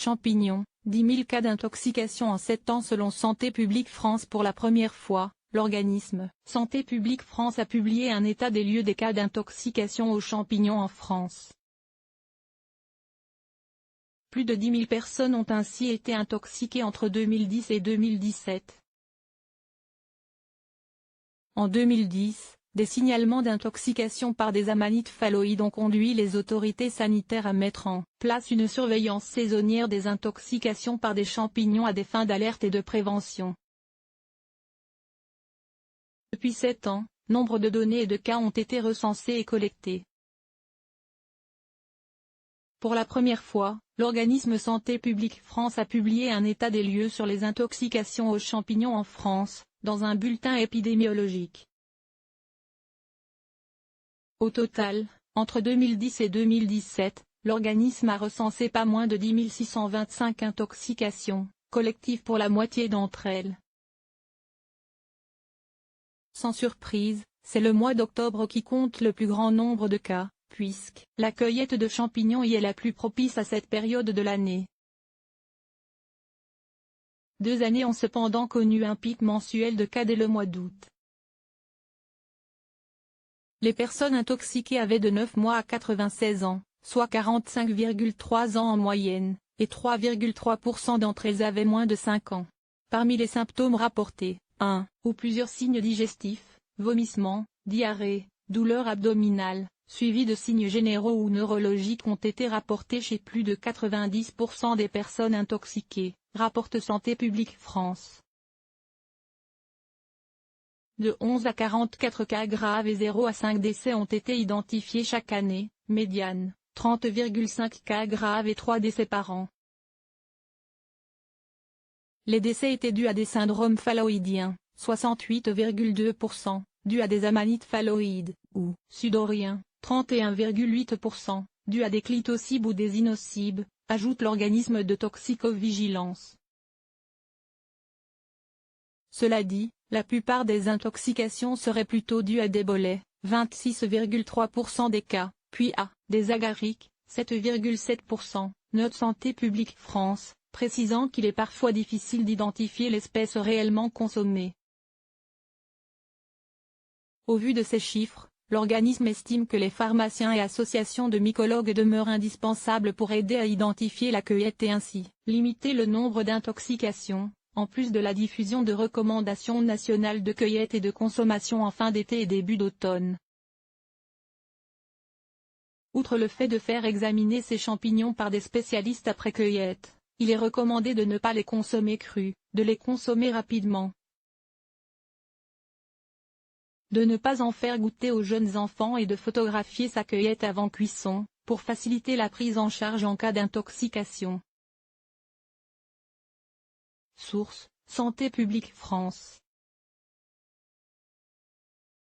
Champignons, 10 000 cas d'intoxication en 7 ans selon Santé publique France. Pour la première fois, l'organisme Santé publique France a publié un état des lieux des cas d'intoxication aux champignons en France. Plus de 10 000 personnes ont ainsi été intoxiquées entre 2010 et 2017. En 2010, des signalements d'intoxication par des amanites phalloïdes ont conduit les autorités sanitaires à mettre en place une surveillance saisonnière des intoxications par des champignons à des fins d'alerte et de prévention. Depuis 7 ans, nombre de données et de cas ont été recensés et collectés. Pour la première fois, l'organisme Santé publique France a publié un état des lieux sur les intoxications aux champignons en France, dans un bulletin épidémiologique. Au total, entre 2010 et 2017, l'organisme a recensé pas moins de 10 625 intoxications, collectives pour la moitié d'entre elles. Sans surprise, c'est le mois d'octobre qui compte le plus grand nombre de cas, puisque la cueillette de champignons y est la plus propice à cette période de l'année. 2 années ont cependant connu un pic mensuel de cas dès le mois d'août. Les personnes intoxiquées avaient de 9 mois à 96 ans, soit 45,3 ans en moyenne, et 3,3% d'entre elles avaient moins de 5 ans. Parmi les symptômes rapportés, un ou plusieurs signes digestifs, vomissements, diarrhée, douleurs abdominales, suivis de signes généraux ou neurologiques ont été rapportés chez plus de 90% des personnes intoxiquées, rapporte Santé publique France. De 11 à 44 cas graves et 0 à 5 décès ont été identifiés chaque année, médiane, 30,5 cas graves et 3 décès par an. Les décès étaient dus à des syndromes phalloïdiens, 68,2%, dus à des amanites phalloïdes, ou sudoriens, 31,8%, dus à des clitocibes ou des inocibes, ajoute l'organisme de toxicovigilance. Cela dit, la plupart des intoxications seraient plutôt dues à des bolets, 26,3% des cas, puis à des agariques, 7,7%, note Santé publique France, précisant qu'il est parfois difficile d'identifier l'espèce réellement consommée. Au vu de ces chiffres, l'organisme estime que les pharmaciens et associations de mycologues demeurent indispensables pour aider à identifier la cueillette et ainsi limiter le nombre d'intoxications, en plus de la diffusion de recommandations nationales de cueillette et de consommation en fin d'été et début d'automne. Outre le fait de faire examiner ces champignons par des spécialistes après cueillette, il est recommandé de ne pas les consommer crus, de les consommer rapidement, de ne pas en faire goûter aux jeunes enfants et de photographier sa cueillette avant cuisson, pour faciliter la prise en charge en cas d'intoxication. Source: Santé publique France.